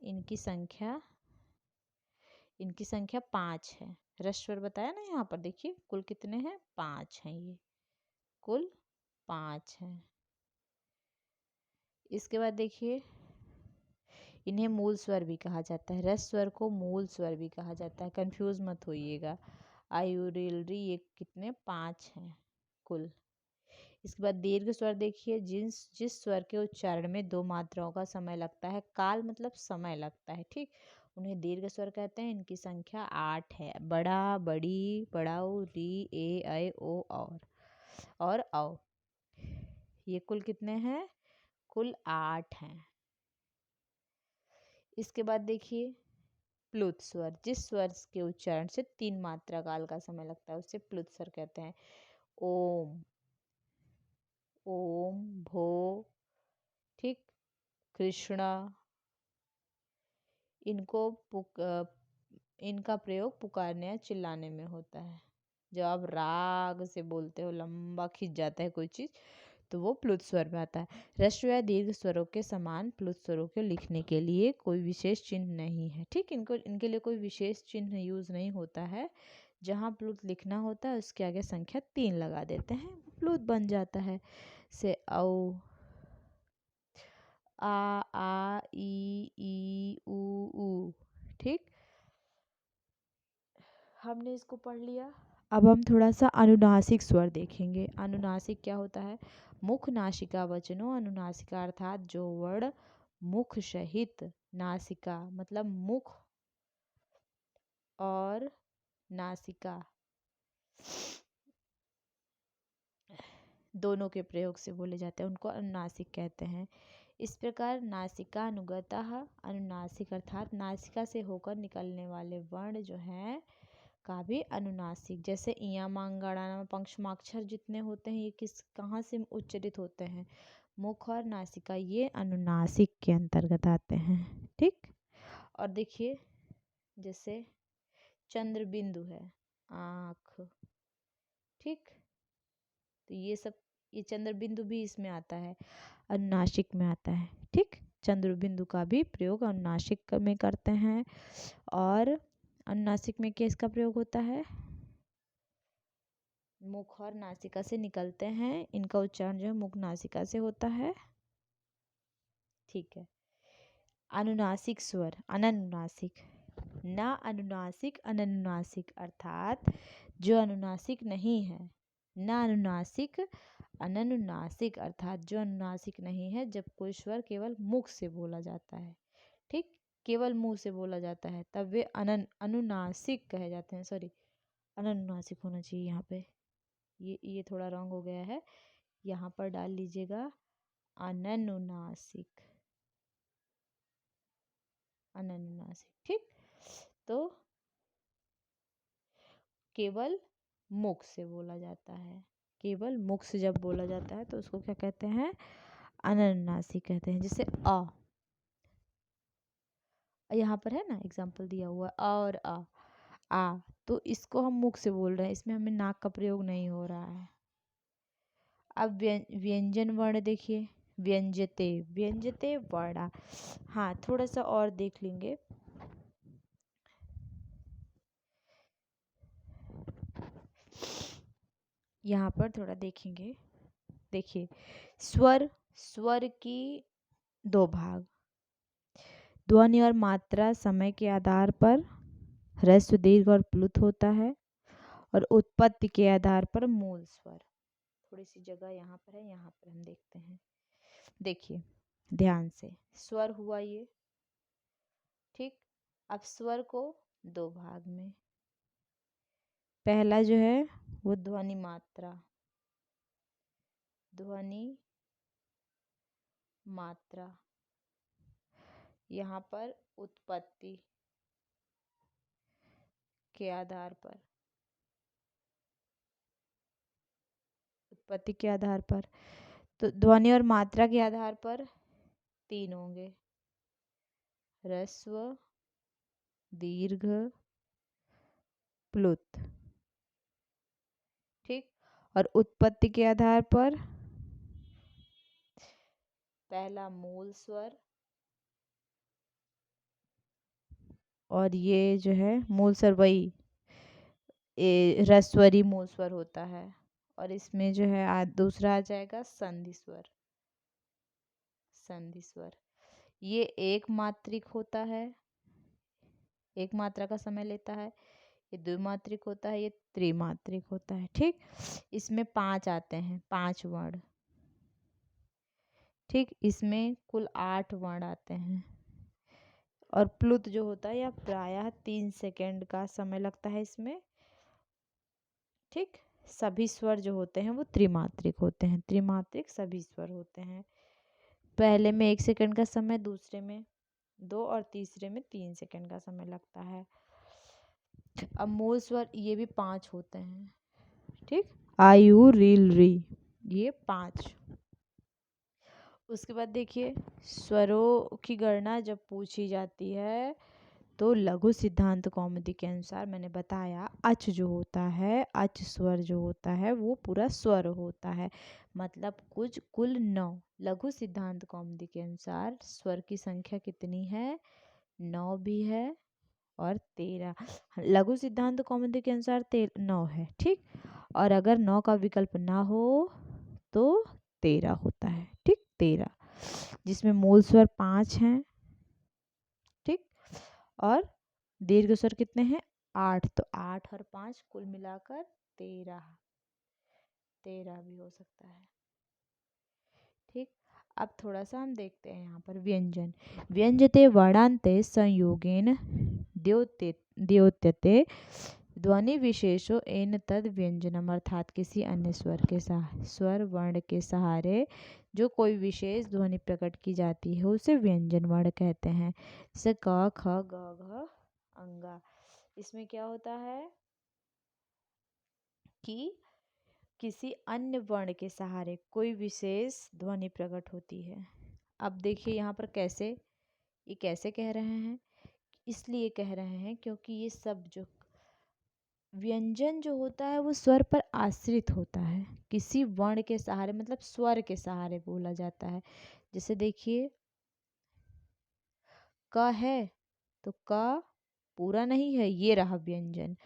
इनकी संख्या 5 है। ह्रस्व बताया ना, यहाँ पर देखिए कुल कितने हैं? 5 हैं। ये कुल 5 हैं। इसके बाद देखिए, इन्हें मूल स्वर भी कहा जाता है। ह्रस्व स्वर को मूल स्वर भी कहा जाता है, कंफ्यूज मत होइएगा। आयुरिलरी, ये कितने? 5 हैं कुल। इसके बाद दीर्घ स्वर देखिए, जिस स्वर के उच्चारण में 2 मात्राओं का समय लगता है, काल मतलब समय लगता है, ठीक, उन्हें दीर्घ स्वर कहते हैं। इनकी संख्या 8 है। बड़ा, बड़ी, बड़ाऊ, री, ए, ऐ, ओ, और औ। ये कुल कितने हैं? कुल 8 हैं। इसके बाद देखिए, प्लुत स्वर, जिस स्वर के उच्चारण से 3 मात्रा काल का समय लगता है, उसे प्लुत स्वर कहते हैं। ओम, ओम, भो, ठीक, कृष्णा, इनको इनका प्रयोग पुकारने या चिल्लाने में होता है। जब आप राग से बोलते हो, लंबा खिंच जाता है कोई चीज़, तो वो प्लुत स्वर में आता है। ह्रस्व या दीर्घ स्वरों के समान प्लुत स्वरों को लिखने के लिए कोई विशेष चिन्ह नहीं है। ठीक, इनके लिए कोई विशेष चिन्ह यूज़ नहीं होता है। जहाँ प्लुत लिखना होता है उसके आगे संख्या 3 लगा देते हैं, प्लुत बन जाता है। से औ, आ, ई, ऊ। ठीक, हमने इसको पढ़ लिया। अब हम थोड़ा सा अनुनासिक स्वर देखेंगे। अनुनासिक क्या होता है? मुख नासिका वचनों अनुनासिका, अर्थात जो वर्ण मुख सहित नासिका मतलब मुख और नासिका दोनों के प्रयोग से बोले जाते हैं, उनको अनुनासिक कहते हैं। इस प्रकार नासिका अनुगतः, अनुनासिक अर्थात नासिका से होकर निकलने वाले वर्ण जो हैं का भी अनुनासिक, जैसे इया मांगाड़ा पंचमाक्षर जितने होते हैं, ये कहाँ से उच्चरित होते हैं? मुख और नासिका, ये अनुनासिक के अंतर्गत आते हैं। ठीक, और देखिए जैसे चंद्र बिंदु है, आँख, ठीक, तो ये चंद्र बिंदु भी इसमें आता है, अनुनासिक में आता है। ठीक, चंद्र बिंदु का भी प्रयोग अनुनासिक में करते हैं। और अनुनासिक में किसका प्रयोग होता है? मुख और नासिका से निकलते हैं, इनका उच्चारण जो है मुख नासिका से होता है। ठीक है, अनुनासिक स्वर, अननुनासिक, ना अनुनासिक, अननुनासिक, अर्थात जो अनुनासिक नहीं है। ना अनुनासिक, अननुनासिक, अर्थात जो अनुनासिक नहीं है, जब कोई स्वर केवल मुख से बोला जाता है, ठीक, केवल मुंह से बोला जाता है, तब वे अनुनासिक कहे जाते हैं। सॉरी, अननुनासिक होना चाहिए यहाँ पे, ये थोड़ा रॉन्ग हो गया है, यहाँ पर डाल लीजिएगा अननुनासिक, अननुनासिक। ठीक, तो केवल मुख से बोला जाता है, केवल मुख से जब बोला जाता है तो उसको क्या कहते हैं? अननुनासिक कहते हैं। जैसे यहाँ पर है ना एग्जाम्पल दिया हुआ, और आ, तो इसको हम मुख से बोल रहे हैं, इसमें हमें नाक का प्रयोग नहीं हो रहा है। अब व्यंजन वर्ण देखिए, व्यंजते, व्यंजते वर्णा। हाँ, थोड़ा सा और देख लेंगे। यहाँ पर थोड़ा देखेंगे। देखिए, स्वर, स्वर की 2 भाग, ध्वनि और मात्रा समय के आधार पर ह्रस्व, दीर्घ और प्लुत होता है, और उत्पत्ति के आधार पर मूल स्वर। थोड़ी सी जगह यहाँ पर है, यहाँ पर हम देखते हैं। देखिए ध्यान से, स्वर हुआ ये, ठीक। अब स्वर को दो भाग में, पहला जो है वो ध्वनि मात्रा, ध्वनि मात्रा, यहाँ पर उत्पत्ति के आधार पर, उत्पत्ति के आधार पर, तो ध्वनि और मात्रा के आधार पर तीन होंगे, ह्रस्व, दीर्घ, प्लुत, ठीक। और उत्पत्ति के आधार पर पहला मूल स्वर, और ये जो है मूल स्वर वही ह्रस्वरी मूल स्वर होता है, और इसमें जो है दूसरा आ जाएगा संधि स्वर, संधि स्वर। ये एक मात्रिक होता है, एक मात्रा का समय लेता है। ये द्विमात्रिक होता है, ये त्रिमात्रिक होता है, ठीक। इसमें 5 आते हैं, 5 वर्ण, ठीक। इसमें कुल 8 वर्ण आते हैं, और प्लुत जो होता है या प्रायः 3 सेकंड का समय लगता है इसमें, ठीक। सभी स्वर जो होते हैं वो त्रिमात्रिक होते हैं, त्रिमात्रिक सभी स्वर होते हैं। पहले में 1 सेकंड का समय, दूसरे में 2 और तीसरे में 3 सेकंड का समय लगता है। अब मूल स्वर ये भी 5 होते हैं, ठीक। आ यू रील री, ये 5। उसके बाद देखिए स्वरों की गणना जब पूछी जाती है तो लघु सिद्धांत कौमुदी के अनुसार मैंने बताया अच जो होता है, अच स्वर जो होता है वो पूरा स्वर होता है, मतलब कुल 9। लघु सिद्धांत कौमुदी के अनुसार स्वर की संख्या कितनी है? 9 भी है और 13। लघु सिद्धांत कौमुदी के अनुसार 9 है, ठीक। और अगर 9 का विकल्प ना हो तो 13 होता है, ठीक। 13 जिसमें मूल स्वर 5 हैं, ठीक। और दीर्घ स्वर कितने हैं? 8। तो 8 और 5 कुल मिलाकर 13, 13 भी हो सकता है, ठीक। अब थोड़ा सा हम देखते हैं यहाँ पर व्यंजन। व्यंजते वर्णान्ते संयोगेन द्योत्यते ध्वनि विशेषो एन तद व्यंजनम, अर्थात किसी अन्य स्वर के स्वर वर्ण के सहारे जो कोई विशेष ध्वनि प्रकट की जाती है उसे व्यंजन वर्ण कहते हैं। जैसे क, ख, ग, घ, अंगा। इसमें क्या होता है कि किसी अन्य वर्ण के सहारे कोई विशेष ध्वनि प्रकट होती है। अब देखिए यहाँ पर कैसे, ये कैसे कह रहे हैं? इसलिए कह रहे हैं क्योंकि ये सब जो व्यंजन जो होता है वो स्वर पर आश्रित होता है, किसी वर्ण के सहारे, मतलब स्वर के सहारे बोला जाता है। जैसे देखिए क है तो क पूरा नहीं है, ये रहा व्यंजन।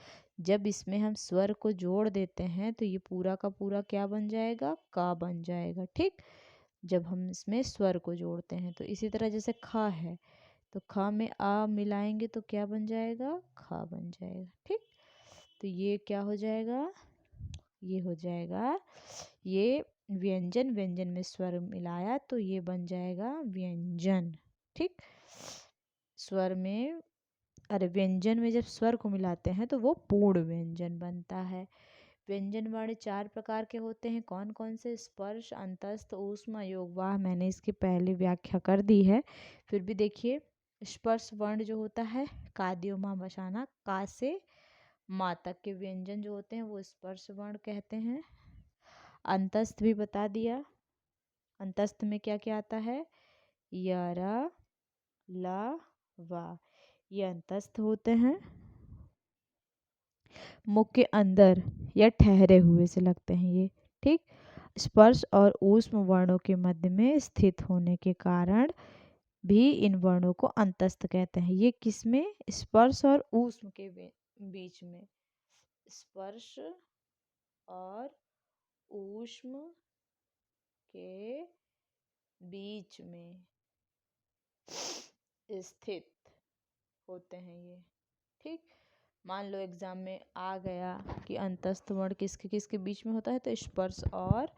जब इसमें हम स्वर को जोड़ देते हैं तो ये पूरा का पूरा क्या बन जाएगा? का बन जाएगा, ठीक। जब हम इसमें स्वर को जोड़ते हैं तो इसी तरह जैसे ख है तो ख में आ मिलाएंगे तो क्या बन जाएगा? खा बन जाएगा, ठीक। तो ये क्या हो जाएगा? ये हो जाएगा, ये व्यंजन, व्यंजन में स्वर मिलाया तो ये बन जाएगा व्यंजन, ठीक। स्वर में, अरे व्यंजन में जब स्वर को मिलाते हैं तो वो पूर्ण व्यंजन बनता है। व्यंजन वर्ण 4 प्रकार के होते हैं। कौन कौन से? स्पर्श, अंतस्थ, ऊष्म, अयोगवाह। मैंने इसकी पहले व्याख्या कर दी है, फिर भी देखिए। स्पर्श वर्ण जो होता है कादियो माँ बसाना, का से माँ तक के व्यंजन जो होते हैं वो स्पर्श वर्ण कहते हैं। अंतस्थ भी बता दिया। अंतस्थ में क्या क्या आता है? यरा, ला, वा, ये अंतस्थ होते हैं। मुख के अंदर या ठहरे हुए से लगते हैं ये, ठीक। स्पर्श और ऊष्म वर्णों के मध्य में स्थित होने के कारण भी इन वर्णों को अंतस्थ कहते हैं। ये किसमें? स्पर्श और ऊष्म के बीच में, स्पर्श और ऊष्म के बीच में, स्थित होते हैं ये। ठीक, मान लो एग्जाम में आ गया कि अंतस्थ वर्ण किसके किसके बीच में होता है, तो स्पर्श और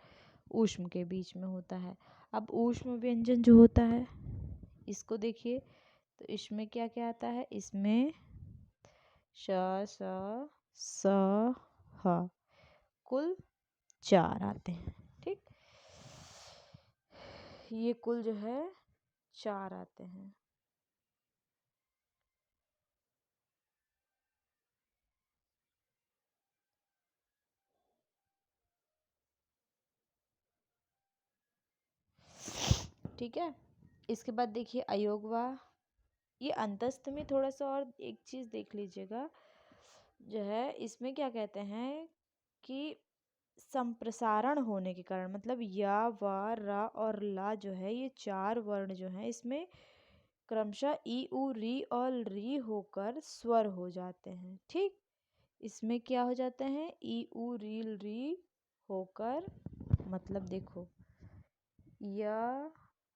ऊष्म के बीच में होता है। अब ऊष्म व्यंजन जो होता है इसको देखिए, तो इसमें क्या क्या आता है, इसमें श स ह, कुल 4 आते हैं। ठीक, ये कुल जो है 4 आते हैं। ठीक है, इसके बाद देखिए अयोगवाह। ये अंतस्थ में थोड़ा सा और एक चीज देख लीजिएगा, जो है इसमें क्या कहते हैं कि संप्रसारण होने के कारण, मतलब या वा रा और ला जो है, ये 4 वर्ण जो हैं इसमें क्रमशः ई उ री और री होकर स्वर हो जाते हैं। ठीक, इसमें क्या हो जाते हैं, ई उ री होकर, मतलब देखो या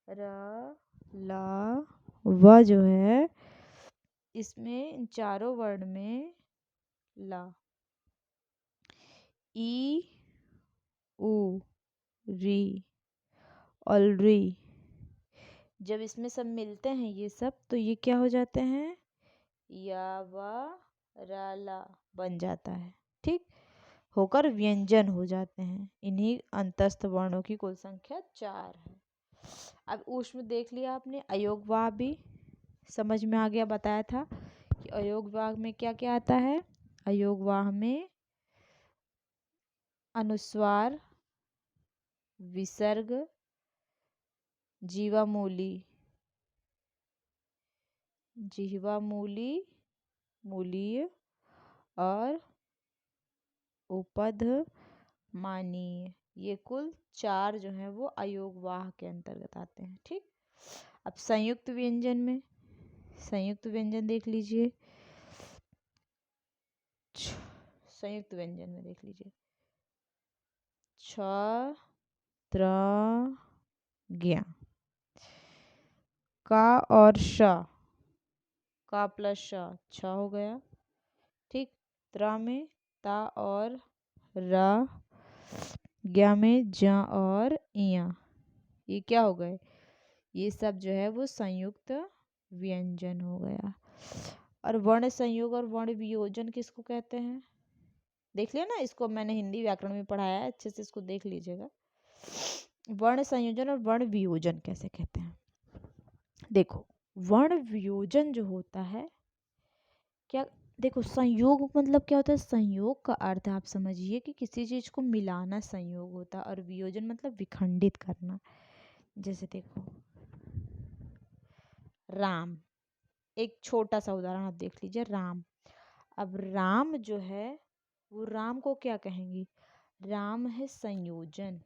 रा ला व जो है, इसमें इन चारों वर्ण में ला, ई उ री और री, जब इसमें सब मिलते हैं ये सब, तो ये क्या हो जाते हैं, या वा रा ला बन जाता है। ठीक, होकर व्यंजन हो जाते हैं। इन्हीं अंतस्थ वर्णों की कुल संख्या 4 है। अब ऊष्म देख लिया आपने, अयोगवाह भी समझ में आ गया, बताया था कि अयोगवाह में क्या क्या आता है। अयोगवाह में अनुस्वार, विसर्ग, जीवामूली, जिह्वामूली, मूलीय और उपध मानीय, ये कुल 4 जो हैं वो अयोगवाह के अंतर्गत आते हैं। ठीक, अब संयुक्त व्यंजन में, संयुक्त व्यंजन देख लीजिए, संयुक्त व्यंजन में देख लीजिए, छ त्र ज्ञ, का और श, का प्लस श, छ हो गया। ठीक, त्र में ता और रा, ज्ञ में ज और इया, ये क्या हो गए, ये सब जो है वो संयुक्त व्यंजन हो गया। और वर्ण संयोग और वर्ण वियोजन किसको कहते हैं, देख लिया ना, इसको मैंने हिंदी व्याकरण में पढ़ाया है, अच्छे से इसको देख लीजिएगा। वर्ण संयोजन और वर्ण वियोजन कैसे कहते हैं, देखो वर्ण वियोजन जो होता है, क्या, देखो संयोग मतलब क्या होता है, संयोग का अर्थ आप समझिए कि किसी चीज को मिलाना संयोग होता है, और वियोजन मतलब विखंडित करना। जैसे देखो राम, एक छोटा सा उदाहरण आप देख लीजिए, राम। अब राम जो है वो राम को क्या कहेंगे, राम है संयोजन,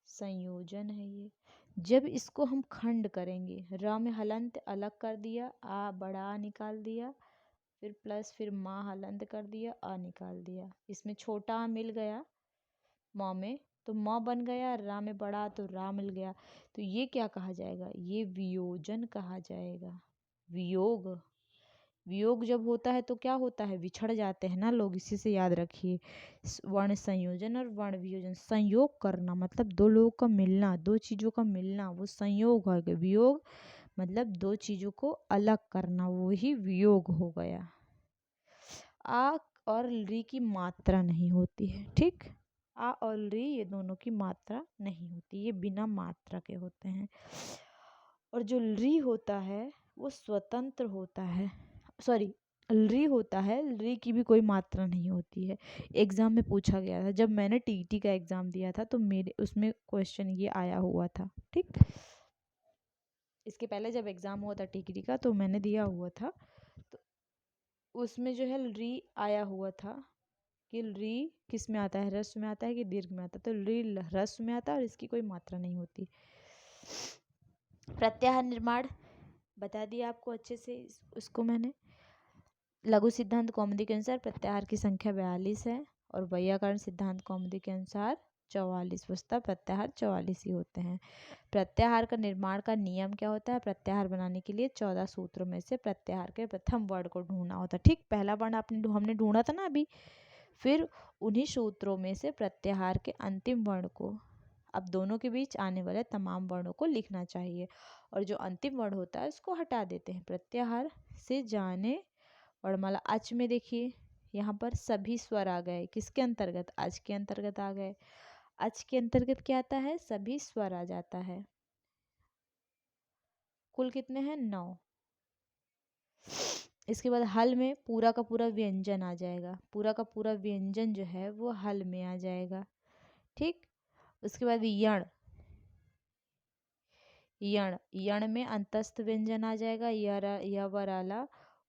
संयोजन है ये। जब इसको हम खंड करेंगे, र में हलंत अलग कर दिया, आ बड़ा आ निकाल दिया, फिर प्लस फिर माँ हलंत कर दिया, आ निकाल दिया, इसमें छोटा आ मिल गया म में, तो म बन गया, रा में बड़ा तो रा मिल गया, तो ये क्या कहा जाएगा, ये वियोजन कहा जाएगा। वियोग, वियोग जब होता है तो क्या होता है, बिछड़ जाते हैं ना लोग, इसी से याद रखिए। वर्ण संयोजन और वर्ण वियोजन, संयोग करना मतलब दो लोगों का मिलना, दो चीजों का मिलना, वो संयोग हो गया। वियोग मतलब दो चीजों को अलग करना, वो ही वियोग हो गया। आ और री की मात्रा नहीं होती है। ठीक, आ और री ये दोनों की मात्रा नहीं होती, ये बिना मात्रा के होते हैं। और जो री होता है वो स्वतंत्र होता है, सॉरी री होता है, री की भी कोई मात्रा नहीं होती है। एग्जाम में पूछा गया था, जब मैंने टीईटी का एग्जाम दिया था तो मेरे उसमें क्वेश्चन ये आया हुआ था। ठीक, इसके पहले जब एग्जाम हुआ था टीईटी का तो मैंने दिया हुआ था, तो उसमें जो है री आया हुआ था कि री किस में आता है, ह्रस्व में आता है कि दीर्घ में आता है, तो री ह्रस्व में आता है और इसकी कोई मात्रा नहीं होती। प्रत्याहार निर्माण बता दिया आपको अच्छे से, उसको मैंने। लघु सिद्धांत कौमुदी के अनुसार प्रत्याहार की संख्या 42 है और वैयाकरण सिद्धांत कौमुदी के अनुसार 44 वस्तुतः प्रत्याहार 44 ही होते हैं। प्रत्याहार का निर्माण का नियम क्या होता है? प्रत्याहार बनाने के लिए 14 सूत्रों में से प्रत्याहार के प्रथम वर्ण को ढूंढना होता है। ठीक, पहला वर्ण हमने ढूंढा था ना अभी। फिर उन्हीं सूत्रों में से प्रत्याहार के अंतिम वर्ण को, अब दोनों के बीच आने वाले तमाम वर्णों को लिखना चाहिए और जो अंतिम वर्ण होता है उसको हटा देते हैं। प्रत्याहार से जाने वर्णमाला अच में देखिए यहाँ पर सभी स्वर आ गए। किसके अंतर्गत? अच के अंतर्गत आ गए। अच के अंतर्गत क्या आता है? सभी स्वर आ जाता है। कुल कितने हैं? 9। इसके बाद हल में पूरा का पूरा व्यंजन आ जाएगा। पूरा का पूरा व्यंजन जो है वो हल में आ जाएगा। ठीक, उसके बाद यण। यण, यण में अंतस्थ व्यंजन आ जाएगा। यवराला।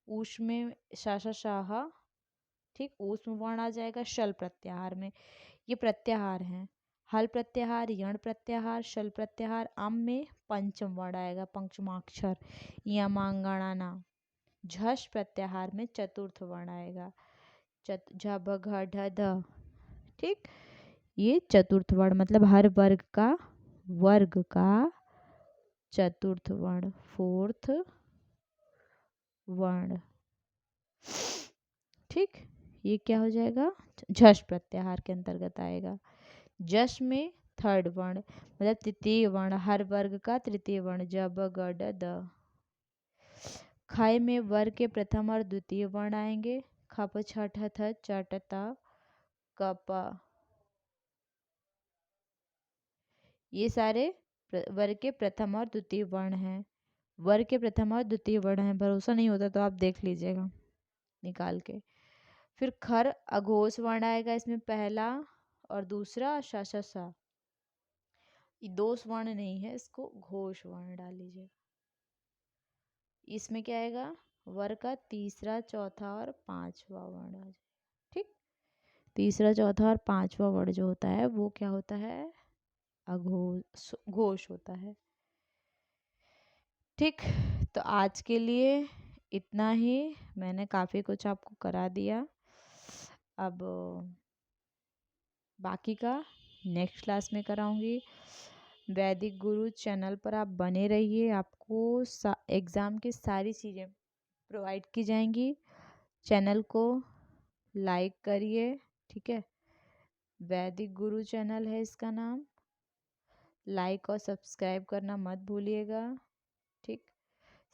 ऊष्म में शाशा शाहा। ठीक, ऊष्म वर्ण आ जाएगा शल प्रत्याहार में। ये प्रत्याहार हैं। हल प्रत्याहार, यण प्रत्याहार, शल प्रत्याहार। अम में पंचम वर्ण आएगा, पंचमाक्षर यमांगणना। झष प्रत्याहार में चतुर्थ वर्ण आएगा, झ भ घ ढ ध। ठीक, ये चतुर्थ वर्ण मतलब हर वर्ग का चतुर्थ वर्ण, फोर्थ वर्ण। ठीक, ये क्या हो जाएगा? झष प्रत्याहार के अंतर्गत आएगा। जश में थर्ड वर्ण मतलब तृतीय वर्ण, हर वर्ग का तृतीय वर्ण, ज ब ग ड द। खय में वर्ग के प्रथम और द्वितीय वर्ण आएंगे, ख प छ ठ थ च ट त क प। ये सारे वर्ग के प्रथम और द्वितीय वर्ण हैं। वर्ग के प्रथम और द्वितीय वर्ण हैं, भरोसा नहीं होता तो आप देख लीजिएगा निकाल के। फिर खर अघोष वर्ण आएगा, इसमें पहला और दूसरा श श स। ये दोष वर्ण नहीं है, इसको घोष वर्ण डाल लीजिए। इसमें क्या आएगा? वर्ग का तीसरा, चौथा और पांचवा वर्ण आ जाएगा। ठीक, तीसरा, चौथा और पांचवा वर्ण जो होता है वो क्या होता है? घोष होता है। ठीक, तो आज के लिए इतना ही। मैंने काफ़ी कुछ आपको करा दिया। अब बाकी का नेक्स्ट क्लास में कराऊंगी। वैदिक गुरु चैनल पर आप बने रहिए, आपको एग्ज़ाम की सारी चीज़ें प्रोवाइड की जाएंगी। चैनल को लाइक करिए, ठीक है। वैदिक गुरु चैनल है इसका नाम। लाइक और सब्सक्राइब करना मत भूलिएगा, ठीक।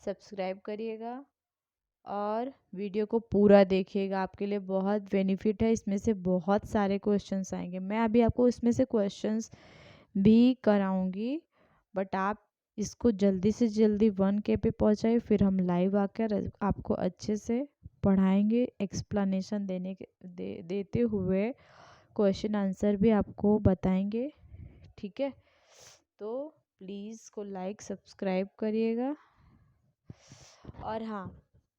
सब्सक्राइब करिएगा और वीडियो को पूरा देखिएगा, आपके लिए बहुत बेनिफिट है। इसमें से बहुत सारे क्वेश्चंस आएंगे, मैं अभी आपको इसमें से क्वेश्चंस भी कराऊंगी, बट आप इसको जल्दी से जल्दी 1K पे पहुंचाइए, फिर हम लाइव आकर आपको अच्छे से पढ़ाएंगे। एक्सप्लेनेशन देते हुए क्वेश्चन आंसर भी आपको बताएंगे, ठीक है। तो प्लीज़ को लाइक सब्सक्राइब करिएगा और हाँ,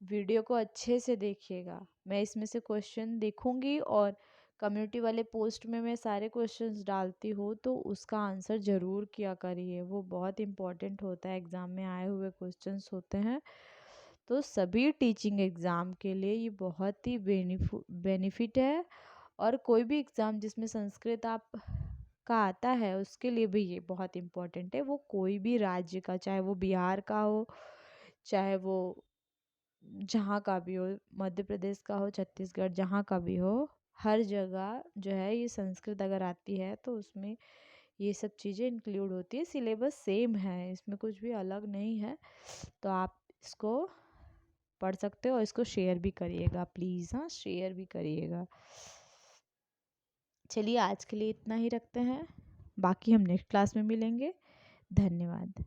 वीडियो को अच्छे से देखिएगा। मैं इसमें से क्वेश्चन देखूंगी और कम्युनिटी वाले पोस्ट में मैं सारे क्वेश्चंस डालती हूँ, तो उसका आंसर ज़रूर किया करिए, वो बहुत इम्पोर्टेंट होता है। एग्ज़ाम में आए हुए क्वेश्चंस होते हैं, तो सभी टीचिंग एग्ज़ाम के लिए ये बहुत ही बेनिफिट है। और कोई भी एग्ज़ाम जिसमें संस्कृत आप का आता है उसके लिए भी ये बहुत इम्पोर्टेंट है। वो कोई भी राज्य का, चाहे वो बिहार का हो, चाहे वो जहाँ का भी हो, मध्य प्रदेश का हो, छत्तीसगढ़, जहाँ का भी हो, हर जगह जो है ये संस्कृत अगर आती है तो उसमें ये सब चीज़ें इंक्लूड होती है। सिलेबस सेम है, इसमें कुछ भी अलग नहीं है। तो आप इसको पढ़ सकते हो और इसको शेयर भी करिएगा प्लीज़। हाँ, शेयर भी करिएगा। चलिए आज के लिए इतना ही रखते हैं, बाकी हम नेक्स्ट क्लास में मिलेंगे। धन्यवाद।